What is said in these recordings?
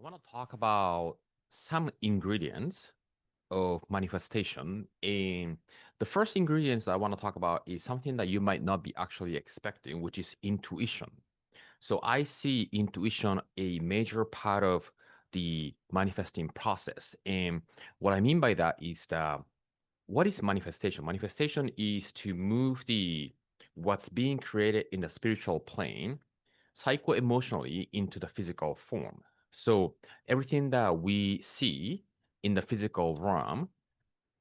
I want to talk about some ingredients of manifestation. And the first ingredients that I want to talk about is something that you might not be actually expecting, which is intuition. So I see intuition a major part of the manifesting process. And what I mean by that is that what is manifestation? Manifestation is to move the what's being created in the spiritual plane psycho-emotionally into the physical form. So everything that we see in the physical realm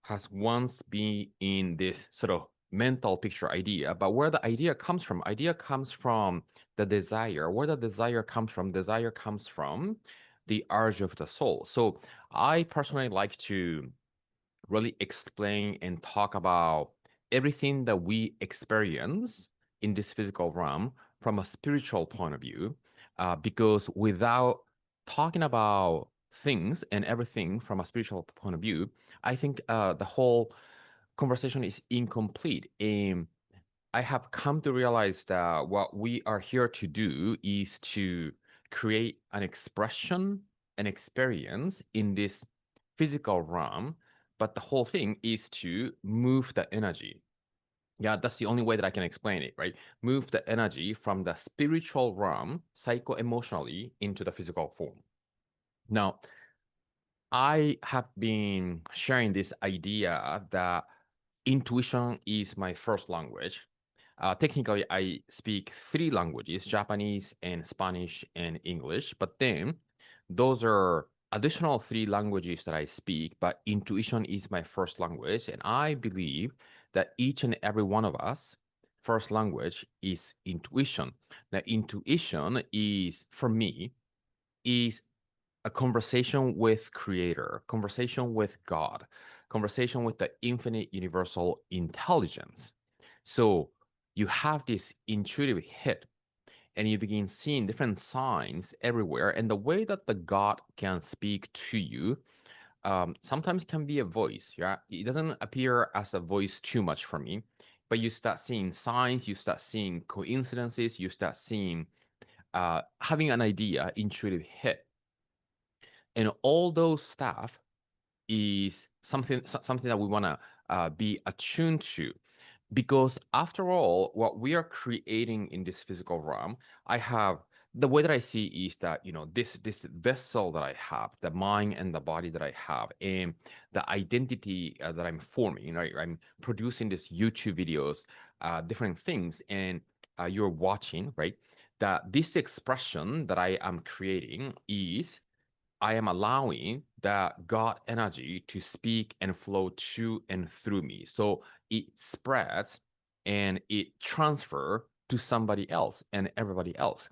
has once been in this sort of mental picture idea, but where the idea comes from the desire. Where the desire comes from the urge of the soul. So I personally like to really explain and talk about everything that we experience in this physical realm from a spiritual point of view, because without talking about things and everything from a spiritual point of view, I think the whole conversation is incomplete. And I have come to realize that what we are here to do is to create an expression, an experience in this physical realm, but the whole thing is to move the energy. Yeah, that's the only way that I can explain it, right? Move the energy from the spiritual realm, psycho-emotionally, into the physical form. Now, I have been sharing this idea that intuition is my first language. Technically, I speak three languages, Japanese and Spanish and English, but then those are additional three languages that I speak, but intuition is my first language. And I believe that each and every one of us, first language is intuition. Now, intuition is, for me, is a conversation with creator, conversation with God, conversation with the infinite universal intelligence. So you have this intuitive hit and you begin seeing different signs everywhere. And the way that the God can speak to you sometimes can be a voice. Yeah, it doesn't appear as a voice too much for me, but you start seeing signs, you start seeing coincidences, you start seeing having an idea, intuitive hit. And all those stuff is something that we want to be attuned to, because after all, what we are creating in this physical realm, I have the way that I see is that, this vessel that I have, the mind and the body that I have, and the identity that I'm forming, right? I'm producing these YouTube videos, different things, and you're watching, right? That this expression that I am creating is I am allowing that God energy to speak and flow to and through me. So it spreads and it transfer to somebody else and everybody else.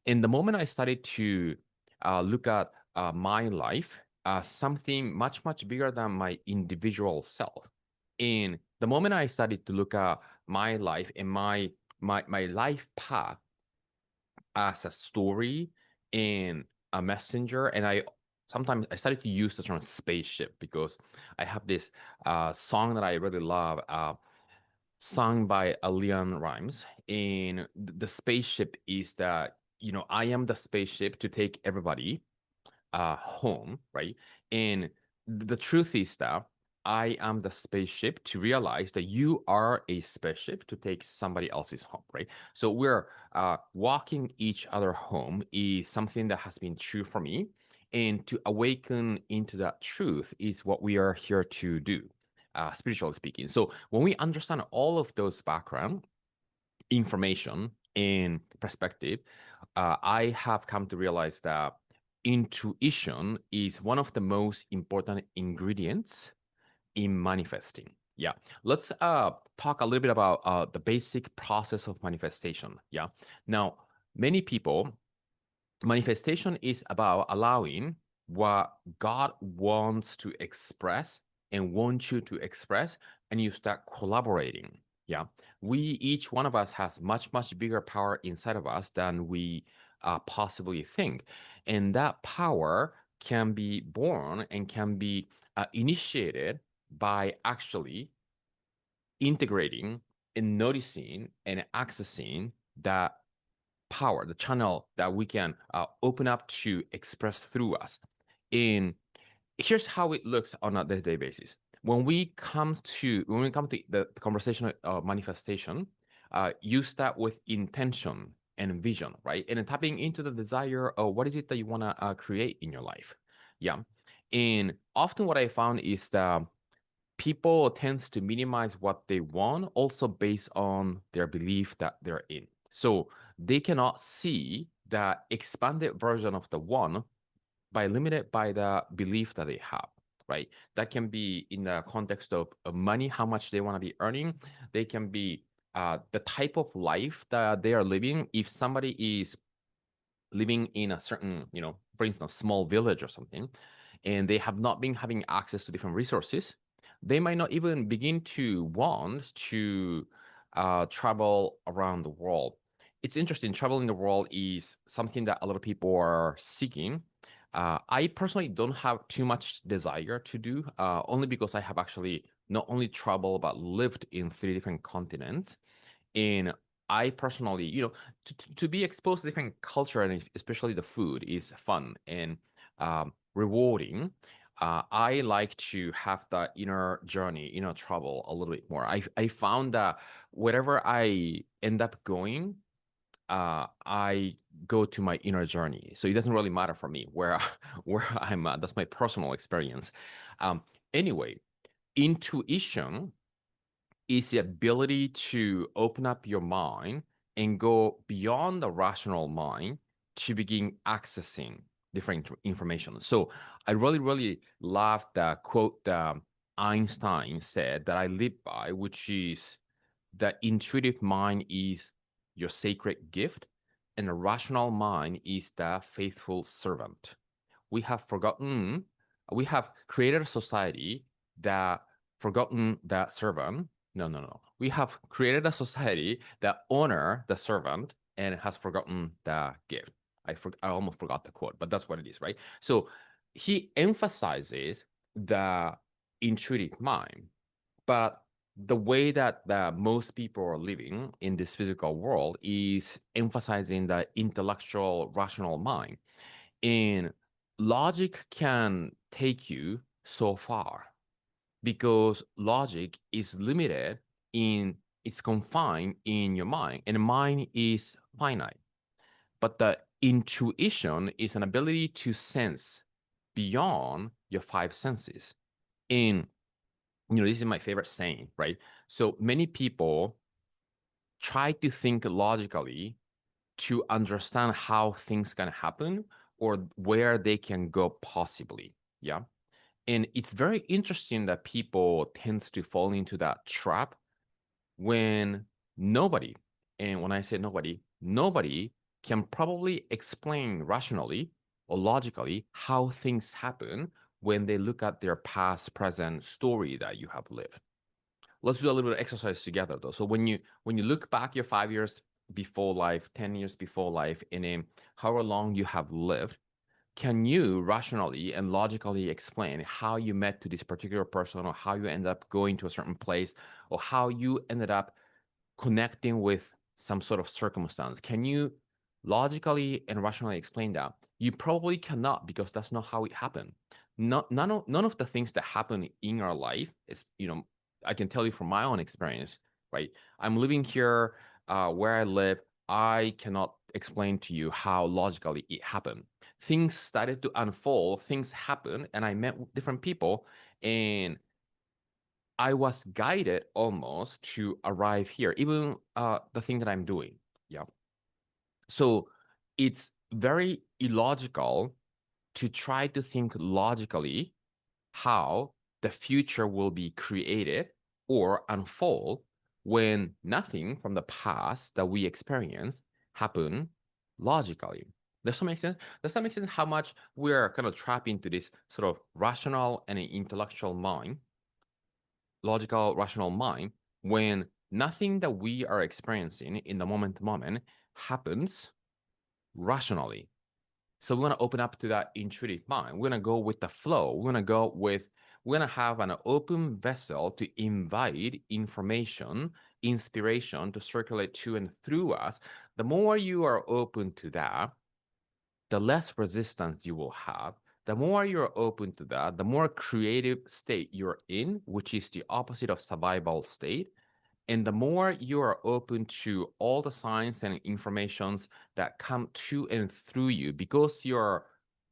And the moment I started to look at my life as something much, much bigger than my individual self, and the moment I started to look at my life and my life path as a story and a messenger. And sometimes I started to use the term spaceship because I have this song that I really love, sung by Leon Rhymes. And the spaceship is that, I am the spaceship to take everybody home, right? And the truth is that I am the spaceship to realize that you are a spaceship to take somebody else's home, right? So we're walking each other home is something that has been true for me. And to awaken into that truth is what we are here to do, spiritually speaking. So when we understand all of those background information and perspective, I have come to realize that intuition is one of the most important ingredients in manifesting. Yeah. Let's talk a little bit about the basic process of manifestation. Yeah. Now, many people, manifestation is about allowing what God wants to express and wants you to express, and you start collaborating. Yeah. We, each one of us has much, much bigger power inside of us than we possibly think. And that power can be born and can be initiated by actually integrating and noticing and accessing that power, the channel that we can open up to express through us. And here's how it looks on a day-to-day basis. When we come to the conversation manifestation, you start with intention and vision, right? And then tapping into the desire of what is it that you want to create in your life. Yeah. And often what I found is that people tends to minimize what they want also based on their belief that they're in. So they cannot see the expanded version of the one by limited by the belief that they have, right? That can be in the context of money, how much they want to be earning. They can be the type of life that they are living. If somebody is living in a certain, for instance, small village or something, and they have not been having access to different resources, they might not even begin to want to travel around the world. It's interesting. Traveling the world is something that a lot of people are seeking. I personally don't have too much desire to do, only because I have actually not only traveled but lived in 3 different continents. And I personally, to be exposed to different culture and especially the food is fun and rewarding. I like to have the inner journey, inner travel a little bit more. I found that wherever I end up going, I go to my inner journey. So it doesn't really matter for me where where I'm at. That's my personal experience. Anyway, intuition is the ability to open up your mind and go beyond the rational mind to begin accessing different information. So I really, really love the quote that Einstein said that I live by, which is the intuitive mind is your sacred gift, and the rational mind is the faithful servant. We have forgotten, we have created a society that forgotten that servant. No, no, no. We have created a society that honor the servant and has forgotten the gift. I almost forgot the quote, but that's what it is, right? So he emphasizes the intuitive mind, but the way that most people are living in this physical world is emphasizing the intellectual, rational mind. And logic can take you so far because logic is limited in it's confined in your mind, and the mind is finite. But the intuition is an ability to sense beyond your 5 senses. And this is my favorite saying, right? So many people try to think logically to understand how things can happen or where they can go possibly. Yeah. And it's very interesting that people tends to fall into that trap when nobody, and when I say nobody, nobody can probably explain rationally or logically how things happen when they look at their past, present story that you have lived. Let's do a little bit of exercise together though. So when you look back your 5 years before life, 10 years before life, and in however long you have lived, can you rationally and logically explain how you met to this particular person or how you end up going to a certain place or how you ended up connecting with some sort of circumstance? Can you logically and rationally explain that? You probably cannot because that's not how it happened. None of the things that happen in our life is, I can tell you from my own experience, right? I'm living here where I live. I cannot explain to you how logically it happened. Things started to unfold, things happened, and I met different people, and I was guided almost to arrive here, even the thing that I'm doing. Yeah. So it's very illogical to try to think logically how the future will be created or unfold when nothing from the past that we experience happen logically. Does that make sense? Does that make sense how much we're kind of trapped into this sort of rational and intellectual mind, logical, rational mind, when nothing that we are experiencing in the moment to moment happens rationally? So we want to open up to that intuitive mind. We're going to go with the flow. We're going to have an open vessel to invite information inspiration to circulate to and through us, the more you are open to that, the less resistance you will have. The more you're open to that, the more creative state you're in, which is the opposite of survival state. And the more you are open to all the signs and informations that come to and through you, because you're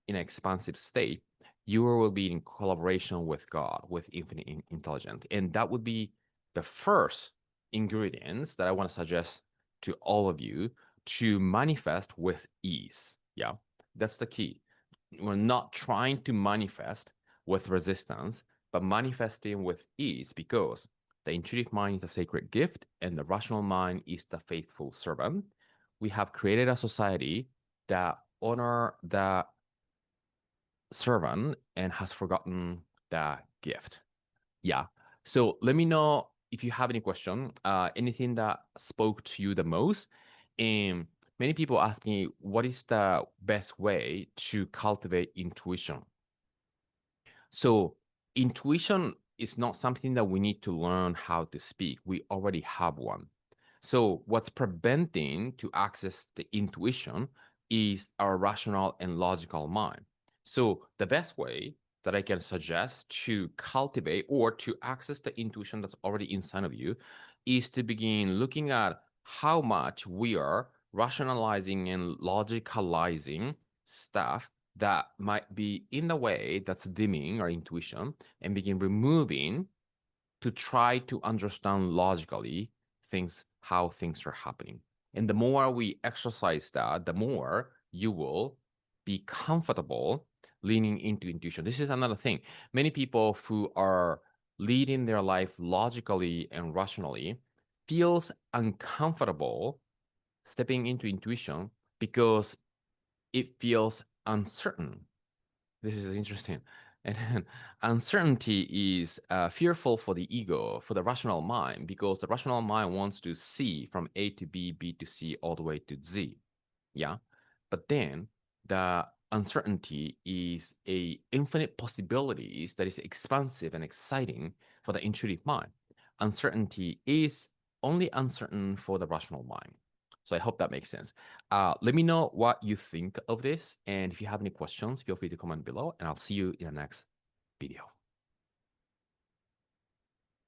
in an expansive state, you will be in collaboration with God, with infinite intelligence. And that would be the first ingredients that I want to suggest to all of you to manifest with ease. Yeah, that's the key. We're not trying to manifest with resistance, but manifesting with ease, because the intuitive mind is a sacred gift and the rational mind is the faithful servant. We have created a society that honor the servant and has forgotten the gift. Yeah. So let me know if you have any question, anything that spoke to you the most. And many people ask me, what is the best way to cultivate intuition? So intuition is not something that we need to learn how to speak. We already have one. So what's preventing to access the intuition is our rational and logical mind. So the best way that I can suggest to cultivate or to access the intuition that's already inside of you is to begin looking at how much we are rationalizing and logicalizing stuff that might be in the way that's dimming our intuition, and begin removing to try to understand logically how things are happening. And the more we exercise that, the more you will be comfortable leaning into intuition. This is another thing. Many people who are leading their life logically and rationally feels uncomfortable stepping into intuition because it feels uncertain. This is interesting. And then uncertainty is fearful for the ego, for the rational mind, because the rational mind wants to see from A to B, B to C, all the way to Z. Yeah. But then the uncertainty is a infinite possibilities that is expansive and exciting for the intuitive mind. Uncertainty is only uncertain for the rational mind. So I hope that makes sense. Let me know what you think of this. And if you have any questions, feel free to comment below, and I'll see you in the next video.